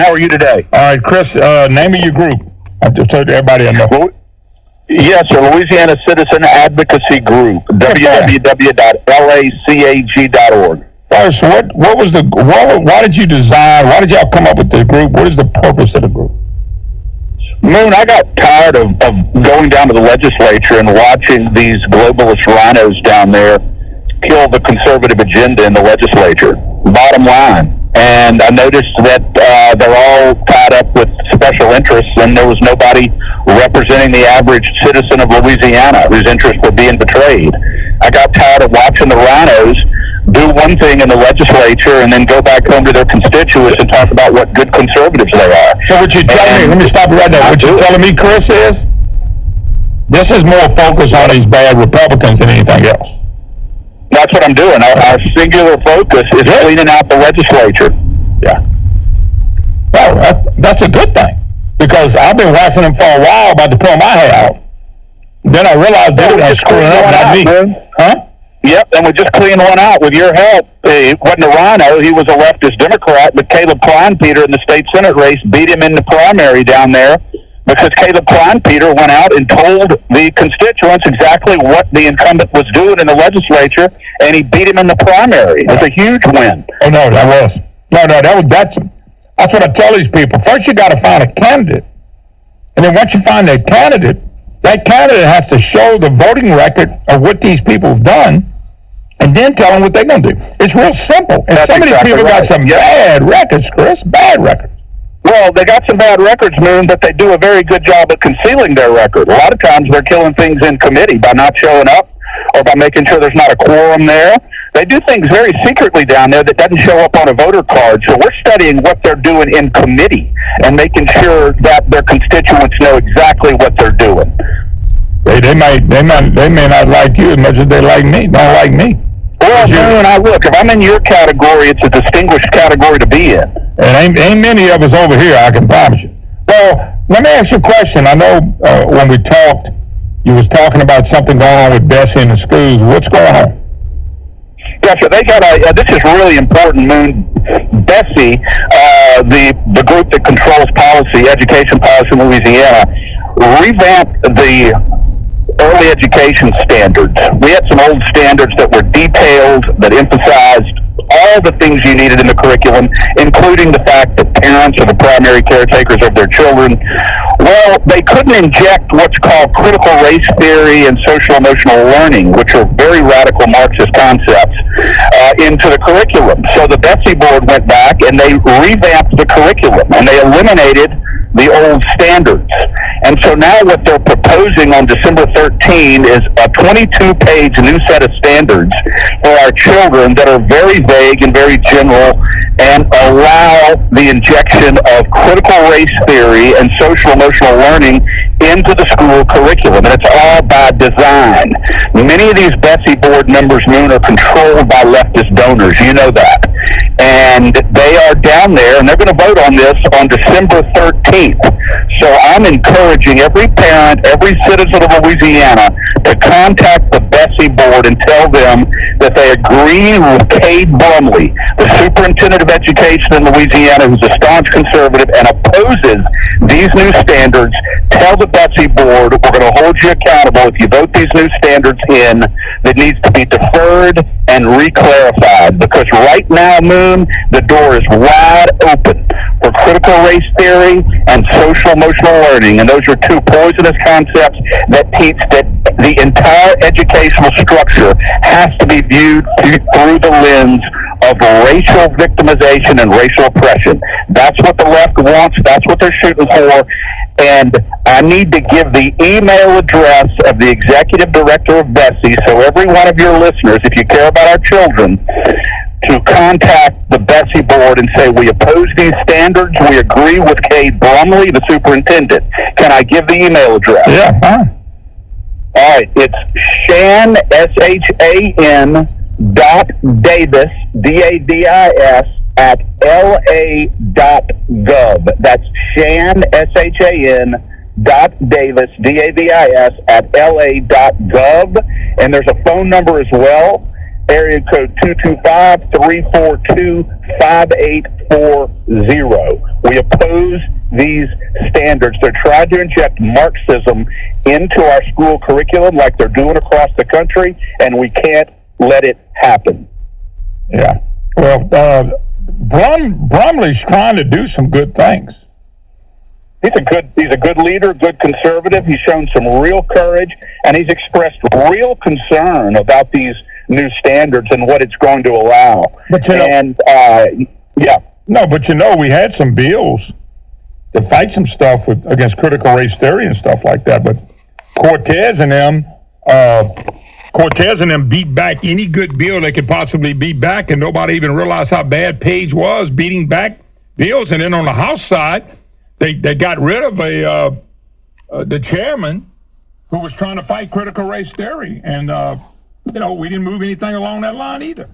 How are you today? All right, Chris, name of your group. I just told everybody I know. Yes, sir. Louisiana Citizen Advocacy Group, www.lacag.org. All right, so why did you design, why did y'all come up with the group? What is the purpose of the group? Moon, I got tired of going down to the legislature and watching these globalist rhinos down there kill the conservative agenda in the legislature. Bottom line. And I noticed that they're all tied up with special interests, and there was nobody representing the average citizen of Louisiana whose interests were being betrayed. I got tired of watching the rhinos do one thing in the legislature and then go back home to their constituents and talk about what good conservatives they are. So what you're telling me, let me stop you right there. What you're telling me, Chris, is this is more focused on these bad Republicans than anything else. That's what I'm doing. Our singular focus is cleaning out the legislature. Yeah. Well, that's a good thing, because I've been watching them for a while about to pull my hair out. Then I realized they were screwing up, not me. Huh? Yep, and we just cleaned one out with your help. He wasn't a rhino. He was a leftist Democrat, but Caleb Kleinpeter in the state Senate race beat him in the primary down there, because Caleb Kleinpeter went out and told the constituents exactly what the incumbent was doing in the legislature, and he beat him in the primary. It was a huge win. Oh, no, that was. That's what I tell these people. First, you got to find a candidate. And then once you find that candidate has to show the voting record of what these people have done, and then tell them what they're going to do. It's real simple. And some of these people got some bad records, Chris, bad records. Well, they got some bad records, Moon, but they do a very good job of concealing their record. A lot of times they're killing things in committee by not showing up or by making sure there's not a quorum there. They do things very secretly down there that doesn't show up on a voter card. So we're studying what they're doing in committee and making sure that their constituents know exactly what they're doing. They may not like you as much as they like me. Don't like me. Well, Moon, if I'm in your category, it's a distinguished category to be in. And ain't many of us over here, I can promise you. Well, let me ask you a question. I know when we talked, you was talking about something going on with BESE in the schools. What's going on? Yes, sir. They got this is really important, Moon. BESE, the group that controls policy, education policy in Louisiana, revamped the early education standards. We had some old standards that were detailed, that emphasized all the things you needed in the curriculum, including the fact that parents are the primary caretakers of their children. Well, they couldn't inject what's called critical race theory and social emotional learning, which are very radical Marxist concepts, into the curriculum. So the BESE board went back and they revamped the curriculum, and they eliminated the old standards. And so now what they're proposing on December 13 is a 22-page new set of standards for our children that are very vague and very general, and allow the injection of critical race theory and social emotional learning into the school curriculum. And it's all by design. Many of these BESE board members, Moon, are controlled by leftist donors. You know that. And they are down there, and they're going to vote on this on December 13th. So I'm encouraging every parent, every citizen of Louisiana to contact the BESE board and tell them that they agree with Cade Brumley, the superintendent of education in Louisiana, who's a staunch conservative and opposes these new standards. Tell the BESE board we're going to hold you accountable if you vote these new standards in, that needs to be deferred and reclarified, because right now, Moon, the door is wide open for critical race theory and social emotional learning, and those are two poisonous concepts that teach that the entire educational structure has to be viewed through the lens of racial victimization and racial oppression. That's what the left wants. That's what they're shooting for. And I need to give the email address of the executive director of BESE, so every one of your listeners, if you care about our children, to contact the BESE board and say, we oppose these standards, we agree with Cade Brumley, the superintendent. Can I give the email address? Yeah, fine. All right, it's Shan, SHAN, .Davis, DAVIS, at LA.gov. That's Shan, SHAN, .Davis, DAVIS, at LA.gov. And there's a phone number as well, area code 225-342-5840. We oppose these standards. They're trying to inject Marxism into our school curriculum like they're doing across the country, and we can't let it happen. Yeah. Well, Brumley's trying to do some good things. He's a good leader, good conservative. He's shown some real courage, and he's expressed real concern about these new standards and what it's going to allow. But No, but we had some bills to fight some stuff against critical race theory and stuff like that. But Cortez and them beat back any good bill they could possibly beat back, and nobody even realized how bad Page was beating back bills. And then on the House side, they got rid of the chairman who was trying to fight critical race theory, and we didn't move anything along that line either.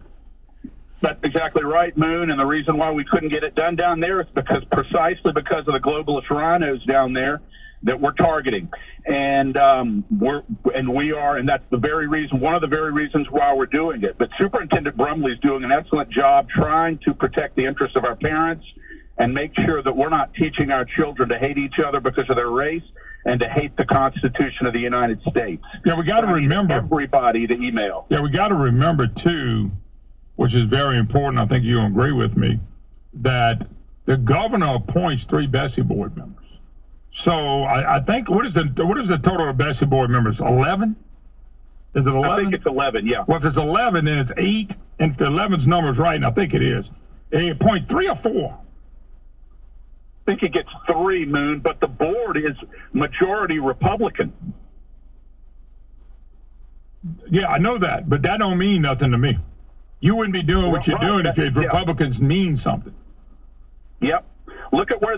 That's exactly right, Moon. And the reason why we couldn't get it done down there is precisely because of the globalist rhinos down there that we're targeting. And that's the very reason, one of the very reasons why we're doing it. But Superintendent Brumley's doing an excellent job trying to protect the interests of our parents and make sure that we're not teaching our children to hate each other because of their race and to hate the Constitution of the United States. Yeah, we got to remember everybody to email. Yeah, we got to remember too, which is very important. I think you'll agree with me that the governor appoints 3 BESE board members. So I think what is the total of BESE board members? 11? Is it 11? I think it's 11. Yeah. Well, if it's 11, then it's 8. And if the 11's number is right, and I think it is, they appoint 3 or 4. I think he gets 3, Moon, but the board is majority Republican. Yeah, I know that, but that don't mean nothing to me. You wouldn't be doing what you're doing if Republicans mean something. Yep. Look at where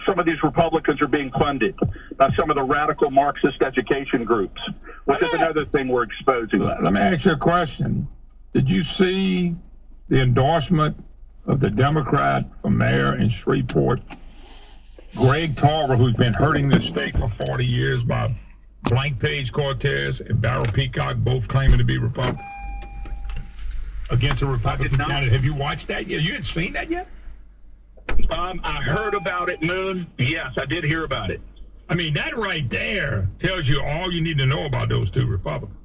some of these Republicans are being funded by some of the radical Marxist education groups, which is another thing we're exposing. Let me ask you a question. Did you see the endorsement of the Democrat for mayor in Shreveport, Greg Tarver, who's been hurting this state for 40 years by Blank Page Cortez and Barrow Peacock, both claiming to be Republican, against a Republican candidate? Have you watched that yet? You hadn't seen that yet? I heard about it, Moon. Yes, I did hear about it. I mean, that right there tells you all you need to know about those 2 Republicans.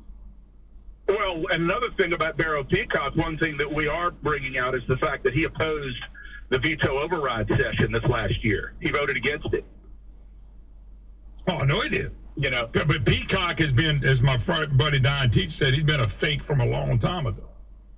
Well, and another thing about Barrow Peacock, one thing that we are bringing out is the fact that he opposed the veto override session this last year. He voted against it. Oh, no, he did. But Peacock has been, as my buddy Don Teach said, he's been a fake from a long time ago.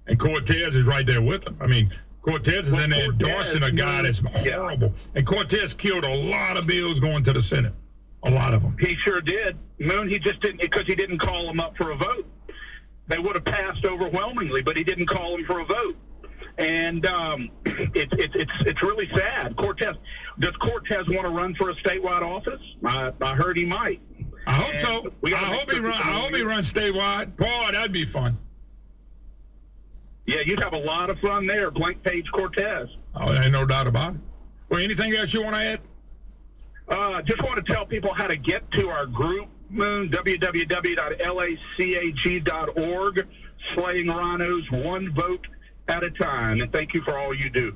And Cortez is right there with him. I mean, Cortez is in there endorsing a guy that's horrible. Yeah. And Cortez killed a lot of bills going to the Senate. A lot of them. He sure did. Moon, he just didn't, because he didn't call them up for a vote. They would have passed overwhelmingly, but he didn't call them for a vote. And it's really sad. Does Cortez want to run for a statewide office? I heard he might. I hope so. I hope he runs statewide. Boy, that'd be fun. Yeah, you'd have a lot of fun there, Blank Page Cortez. Oh, there ain't no doubt about it. Well, anything else you want to add? Just want to tell people how to get to our group, Moon, www.lacag.org, slaying rhinos 1 vote at a time. And thank you for all you do.